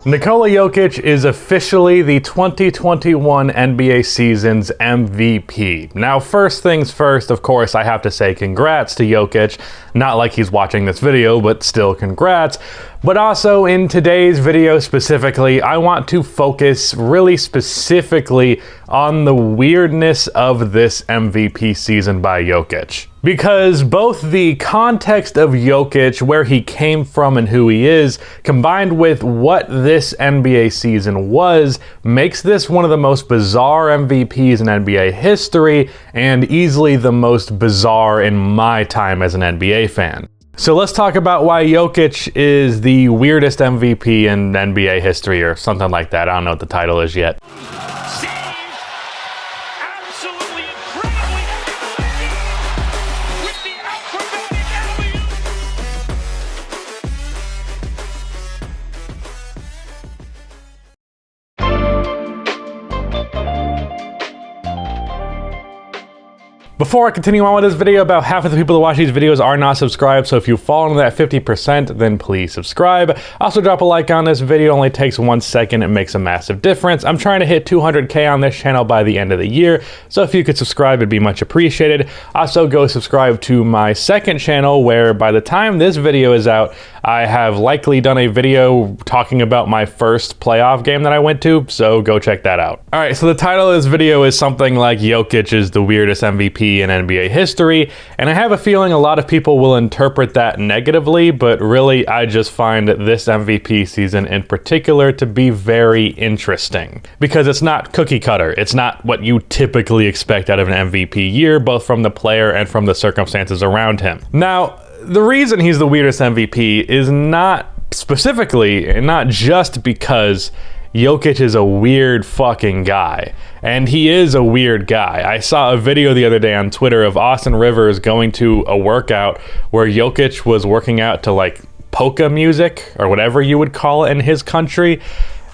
Nikola Jokic is officially the 2021 NBA season's MVP. Now, first things first, of course, I have to say congrats to Jokic. Not like he's watching this video, but still congrats. But also in today's video specifically, I want to focus really specifically on the weirdness of this MVP season by Jokic. Because both the context of Jokic, where he came from and who he is, combined with what this NBA season was, makes this one of the most bizarre MVPs in NBA history, and easily the most bizarre in my time as an NBA fan. So let's talk about why Jokic is the weirdest MVP in NBA history, or something like that. I don't know what the title is yet. Before I continue on with this video, about half of the people that watch these videos are not subscribed, so if you've fallen to that 50%, then please subscribe. Also drop a like on this video, it only takes 1 second, it makes a massive difference. I'm trying to hit 200K on this channel by the end of the year, so if you could subscribe, it'd be much appreciated. Also go subscribe to my second channel, where by the time this video is out, I have likely done a video talking about my first playoff game that I went to, so go check that out. Alright, so the title of this video is something like Jokic is the weirdest MVP in NBA history, and I have a feeling a lot of people will interpret that negatively, but really I just find this MVP season in particular to be very interesting. Because it's not cookie cutter, it's not what you typically expect out of an MVP year, both from the player and from the circumstances around him. Now, the reason he's the weirdest MVP is not specifically, and not just because Jokic is a weird fucking guy. And he is a weird guy. I saw a video the other day on Twitter of Austin Rivers going to a workout where Jokic was working out to like polka music, or whatever you would call it in his country.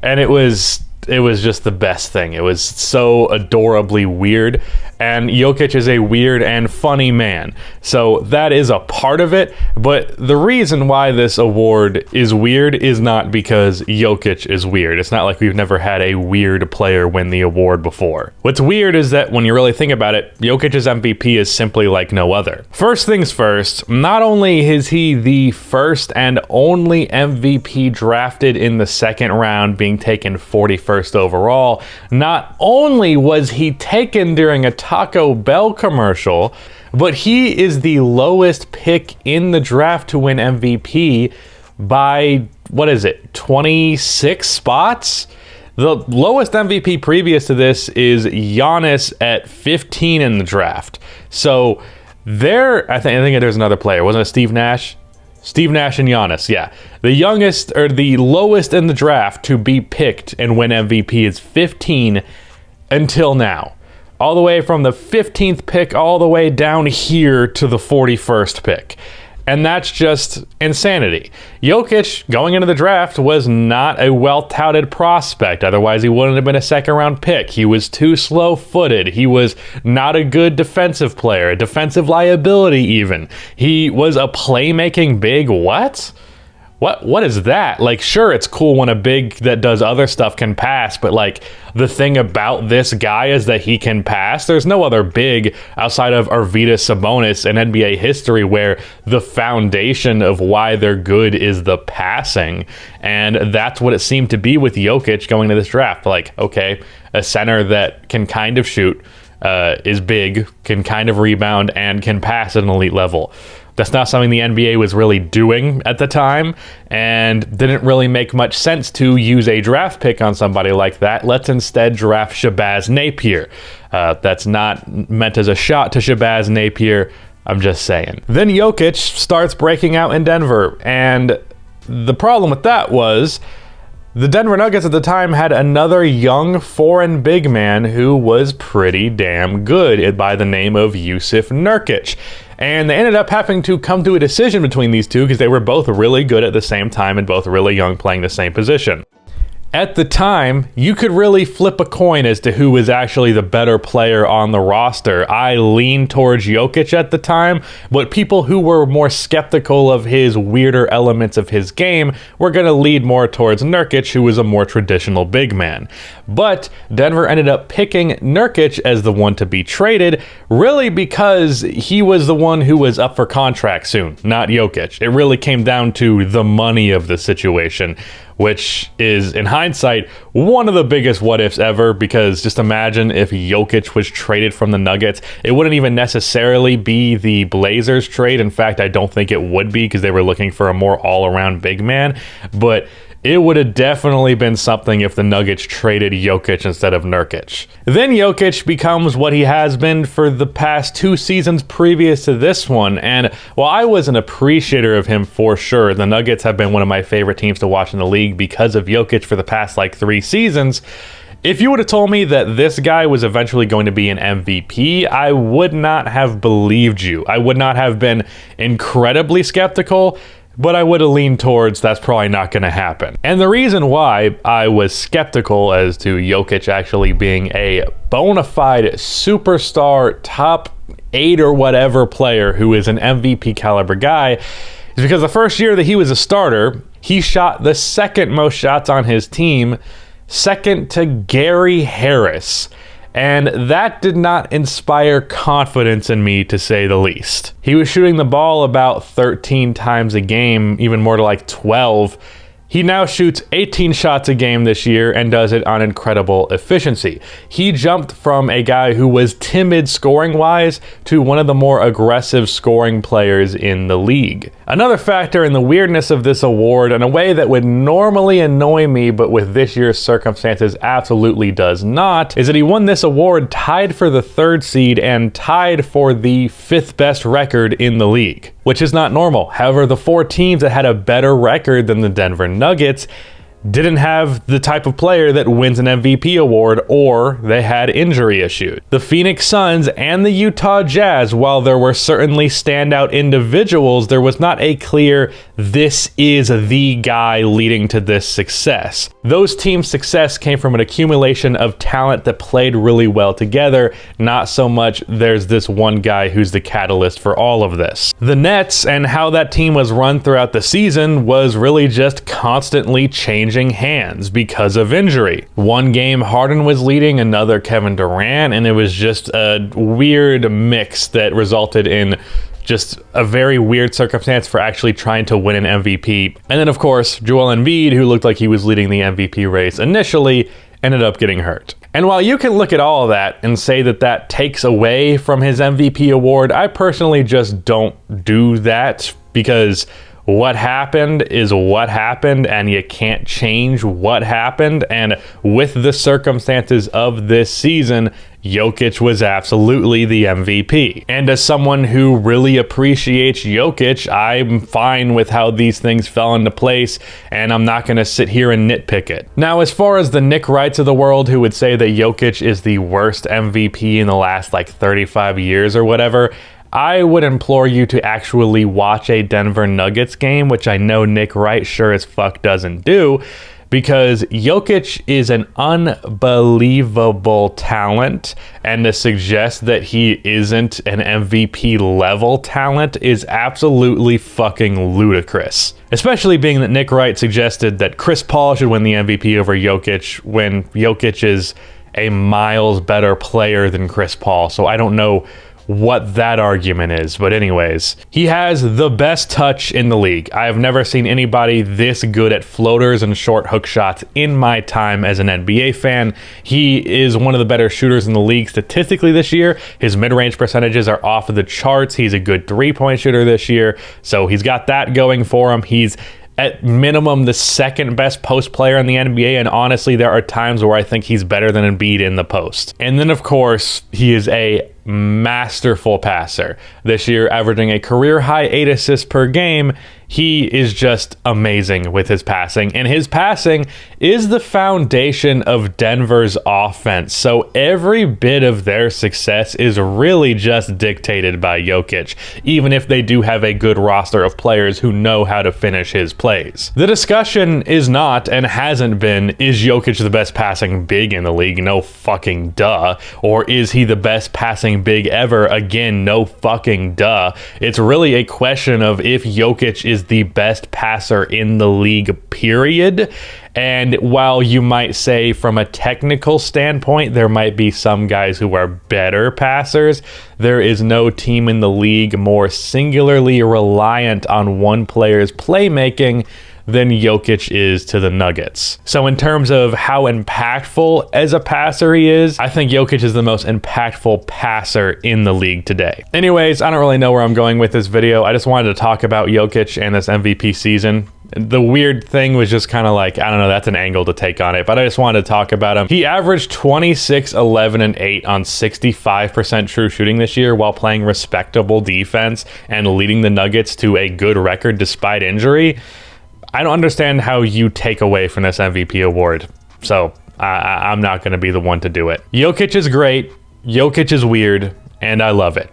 And it was just the best thing. It was so adorably weird. And Jokic is a weird and funny man. So that is a part of it. But the reason why this award is weird is not because Jokic is weird. It's not like we've never had a weird player win the award before. What's weird is that when you really think about it, Jokic's MVP is simply like no other. First things first, not only is he the first and only MVP drafted in the second round, being taken 41st overall, not only was he taken during a Taco Bell commercial, but he is the lowest pick in the draft to win MVP by, 26 spots? The lowest MVP previous to this is Giannis at 15 in the draft. So there, I think there's another player. Wasn't it Steve Nash? Steve Nash and Giannis, yeah. The youngest, or the lowest in the draft to be picked and win MVP is 15 until now. All the way from the 15th pick all the way down here to the 41st pick. And that's just insanity. Jokic, going into the draft, was not a well-touted prospect. Otherwise, he wouldn't have been a second-round pick. He was too slow-footed. He was not a good defensive player, a defensive liability even. He was a playmaking big what? What is that? Like, sure, it's cool when a big that does other stuff can pass, but like, the thing about this guy is that he can pass. There's no other big outside of Arvydas Sabonis in NBA history where the foundation of why they're good is the passing. And that's what it seemed to be with Jokic going to this draft. Like, okay, a center that can kind of shoot, is big, can kind of rebound, and can pass at an elite level. That's not something the NBA was really doing at the time, and didn't really make much sense to use a draft pick on somebody like that. Let's instead draft Shabazz Napier. That's not meant as a shot to Shabazz Napier. I'm just saying. Then Jokic starts breaking out in Denver, and the problem with that was the Denver Nuggets at the time had another young foreign big man who was pretty damn good by the name of Jusuf Nurkic. And they ended up having to come to a decision between these two because they were both really good at the same time and both really young, playing the same position. At the time, you could really flip a coin as to who was actually the better player on the roster. I leaned towards Jokic at the time, but people who were more skeptical of his weirder elements of his game were going to lead more towards Nurkic, who was a more traditional big man. But Denver ended up picking Nurkic as the one to be traded, really because he was the one who was up for contract soon, not Jokic. It really came down to the money of the situation, which is, in hindsight, one of the biggest what-ifs ever, because just imagine if Jokic was traded from the Nuggets. It wouldn't even necessarily be the Blazers trade. In fact, I don't think it would be, because they were looking for a more all-around big man. But it would have definitely been something if the Nuggets traded Jokic instead of Nurkic. Then Jokic becomes what he has been for the past 2 seasons previous to this one, and while I was an appreciator of him for sure, the Nuggets have been one of my favorite teams to watch in the league because of Jokic for the past 3 seasons. If you would have told me that this guy was eventually going to be an MVP, I would not have believed you. I would not have been incredibly skeptical, but I would have leaned towards that's probably not going to happen. And the reason why I was skeptical as to Jokic actually being a bona fide superstar, top 8 or whatever player who is an MVP caliber guy is because the first year that he was a starter, he shot the second most shots on his team, second to Gary Harris. And that did not inspire confidence in me, to say the least. He was shooting the ball about 13 times a game, even more to 12. He now shoots 18 shots a game this year and does it on incredible efficiency. He jumped from a guy who was timid scoring-wise to one of the more aggressive scoring players in the league. Another factor in the weirdness of this award, in a way that would normally annoy me, but with this year's circumstances absolutely does not, is that he won this award tied for the 3rd seed and tied for the 5th best record in the league, which is not normal. However, the 4 teams that had a better record than the Denver Nuggets didn't have the type of player that wins an MVP award, or they had injury issues. The Phoenix Suns and the Utah Jazz, while there were certainly standout individuals, there was not a clear, this is the guy leading to this success. Those teams' success came from an accumulation of talent that played really well together, not so much there's this one guy who's the catalyst for all of this. The Nets and how that team was run throughout the season was really just constantly changing hands because of injury. One game Harden was leading, another Kevin Durant, and it was just a weird mix that resulted in just a very weird circumstance for actually trying to win an MVP. And then of course, Joel Embiid, who looked like he was leading the MVP race initially, ended up getting hurt. And while you can look at all of that and say that that takes away from his MVP award, I personally just don't do that, because what happened is what happened, and you can't change what happened. And with the circumstances of this season, Jokic was absolutely the MVP. And as someone who really appreciates Jokic, I'm fine with how these things fell into place, and I'm not going to sit here and nitpick it. Now, as far as the Nick Wrights of the world who would say that Jokic is the worst MVP in the last 35 years or whatever, I would implore you to actually watch a Denver Nuggets game, which I know Nick Wright sure as fuck doesn't do, because Jokic is an unbelievable talent, and to suggest that he isn't an MVP level talent is absolutely fucking ludicrous. Especially being that Nick Wright suggested that Chris Paul should win the MVP over Jokic when Jokic is a miles better player than Chris Paul. So I don't know what that argument is, but anyways, he has the best touch in the league. I have never seen anybody this good at floaters and short hook shots in my time as an NBA fan. He is one of the better shooters in the league statistically this year. His mid-range percentages are off the charts. He's a good 3-point shooter this year, so he's got that going for him. He's at minimum the 2nd best post player in the NBA, and honestly, there are times where I think he's better than Embiid in the post. And then, of course, he is a masterful passer. This year, averaging a career high 8 assists per game. He is just amazing with his passing, and his passing is the foundation of Denver's offense. So every bit of their success is really just dictated by Jokic, even if they do have a good roster of players who know how to finish his plays. The discussion is not, and hasn't been, is Jokic the best passing big in the league? No fucking duh. Or is he the best passing big ever? Again, no fucking duh. It's really a question of if Jokic is the best passer in the league, period. And while you might say from a technical standpoint, there might be some guys who are better passers, there is no team in the league more singularly reliant on one player's playmaking than Jokic is to the Nuggets. So in terms of how impactful as a passer he is, I think Jokic is the most impactful passer in the league today. Anyways, I don't really know where I'm going with this video. I just wanted to talk about Jokic and this MVP season. The weird thing was just kind of like, I don't know, that's an angle to take on it, but I just wanted to talk about him. He averaged 26, 11, and 8 on 65% true shooting this year while playing respectable defense and leading the Nuggets to a good record despite injury. I don't understand how you take away from this MVP award, so I'm not going to be the one to do it. Jokic is great, Jokic is weird, and I love it.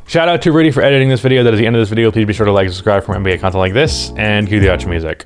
Shout out to Rudy for editing this video. That is the end of this video. Please be sure to like and subscribe for more NBA content like this, and cue the outro music.